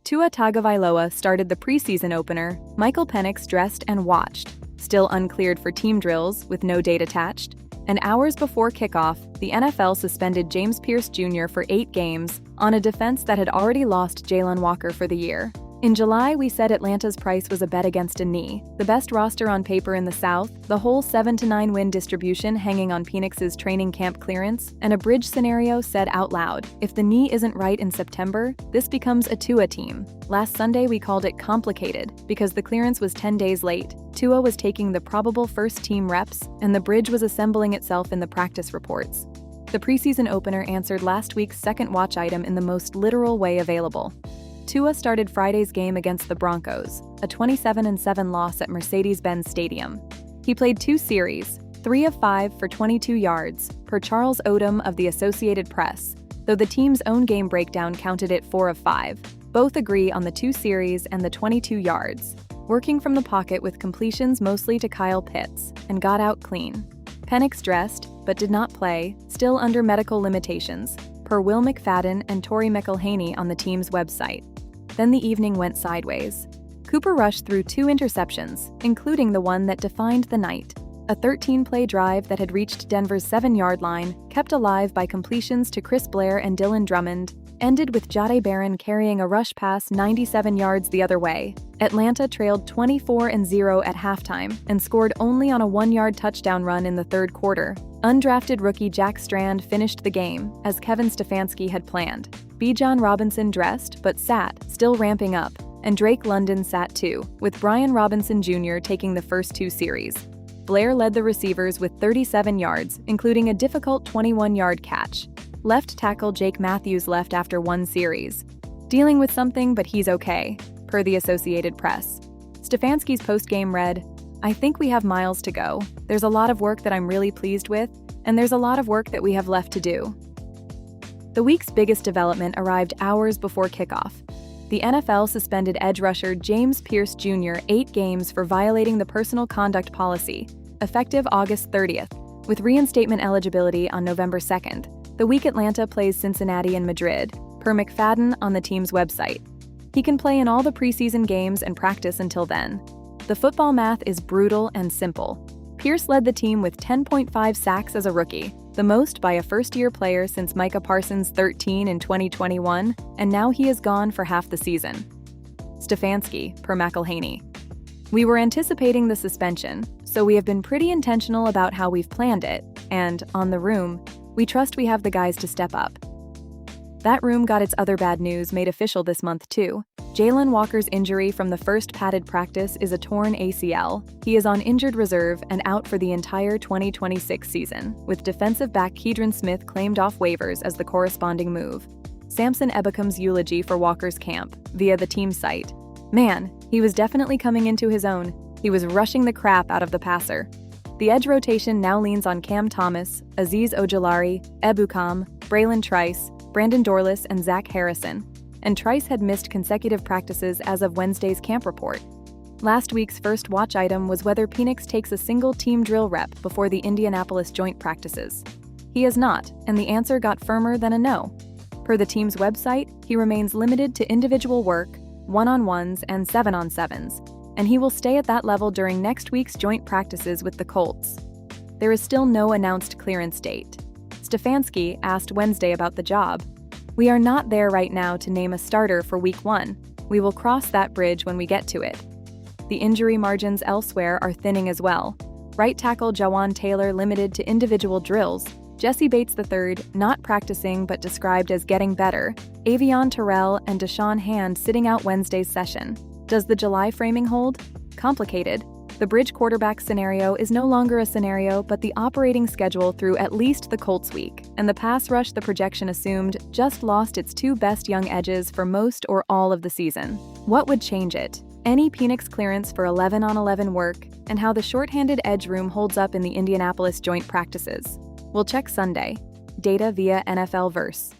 Tua Tagovailoa started the preseason opener. Michael Penix dressed and watched, still uncleared for team drills with no date attached. And hours before kickoff, the NFL suspended James Pearce Jr. for 8 games on a defense that had already lost Jalon Walker for the year. In July, we said Atlanta's price was a bet against a knee. The best roster on paper in the South, the whole 7-9 win distribution hanging on Penix's training camp clearance, and a bridge scenario said out loud, if the knee isn't right in September, this becomes a Tua team. Last Sunday, we called it complicated because the clearance was 10 days late. Tua was taking the probable first-team reps, and the bridge was assembling itself in the practice reports. The preseason opener answered last week's second watch item in the most literal way available. Tua started Friday's game against the Broncos, a 27-7 loss at Mercedes-Benz Stadium. He played 2 series, 3 of 5 for 22 yards, per Charles Odom of the Associated Press, though the team's own game breakdown counted it 4 of 5. Both agree on the 2 series and the 22 yards, working from the pocket with completions mostly to Kyle Pitts, and got out clean. Penix dressed, but did not play, still under medical limitations, per Will McFadden and Tori McElhaney on the team's website. Then the evening went sideways. Cooper Rush threw 2 interceptions, including the one that defined the night. A 13-play drive that had reached Denver's 7-yard line, kept alive by completions to Chris Blair and Dylan Drummond, ended with Jahdae Barron carrying a rush pass 97 yards the other way. Atlanta trailed 24-0 at halftime and scored only on a 1-yard touchdown run in the third quarter. Undrafted rookie Jack Strand finished the game, as Kevin Stefanski had planned. Bijan Robinson dressed but sat, still ramping up, and Drake London sat too, with Brian Robinson Jr. taking the first 2 series. Blair led the receivers with 37 yards, including a difficult 21-yard catch. Left tackle Jake Matthews left after 1 series. Dealing with something, but he's okay, per the Associated Press. Stefanski's postgame read, I think we have miles to go. There's a lot of work that I'm really pleased with, and there's a lot of work that we have left to do. The week's biggest development arrived hours before kickoff. The NFL suspended edge rusher James Pearce Jr. 8 games for violating the personal conduct policy, effective August 30th, with reinstatement eligibility on November 2nd. The week Atlanta plays Cincinnati and Madrid, per McFadden on the team's website. He can play in all the preseason games and practice until then. The football math is brutal and simple. Pearce led the team with 10.5 sacks as a rookie, the most by a first-year player since Micah Parsons' 13 in 2021, and now he is gone for half the season. Stefanski, per McElhaney. We were anticipating the suspension, so we have been pretty intentional about how we've planned it, and, on the room, we trust we have the guys to step up. That room got its other bad news made official this month too. Jalon Walker's injury from the first padded practice is a torn ACL. He is on injured reserve and out for the entire 2026 season, with defensive back Keidron Smith claimed off waivers as the corresponding move. Samson Ebukam's eulogy for Walker's camp, via the team site. Man, he was definitely coming into his own. He was rushing the crap out of the passer. The edge rotation now leans on Cam Thomas, Azeez Ojulari, Ebukam, Braylon Trice, Brandon Dorlus, and Zach Harrison, and Trice had missed consecutive practices as of Wednesday's camp report. Last week's first watch item was whether Penix takes a single team drill rep before the Indianapolis joint practices. He has not, and the answer got firmer than a no. Per the team's website, he remains limited to individual work, 1-on-1s and 7-on-7s, and he will stay at that level during next week's joint practices with the Colts. There is still no announced clearance date. Stefanski asked Wednesday about the job. We are not there right now to name a starter for Week 1. We will cross that bridge when we get to it. The injury margins elsewhere are thinning as well. Right tackle Jawan Taylor limited to individual drills. Jesse Bates III not practicing but described as getting better. Avion Terrell and Deshaun Hand sitting out Wednesday's session. Does the July framing hold? Complicated. The bridge quarterback scenario is no longer a scenario but the operating schedule through at least the Colts week, and the pass rush the projection assumed just lost its 2 best young edges for most or all of the season. What would change it? Any Penix clearance for 11-on-11 work, and how the shorthanded edge room holds up in the Indianapolis joint practices. We'll check Sunday. Data via NFL Verse.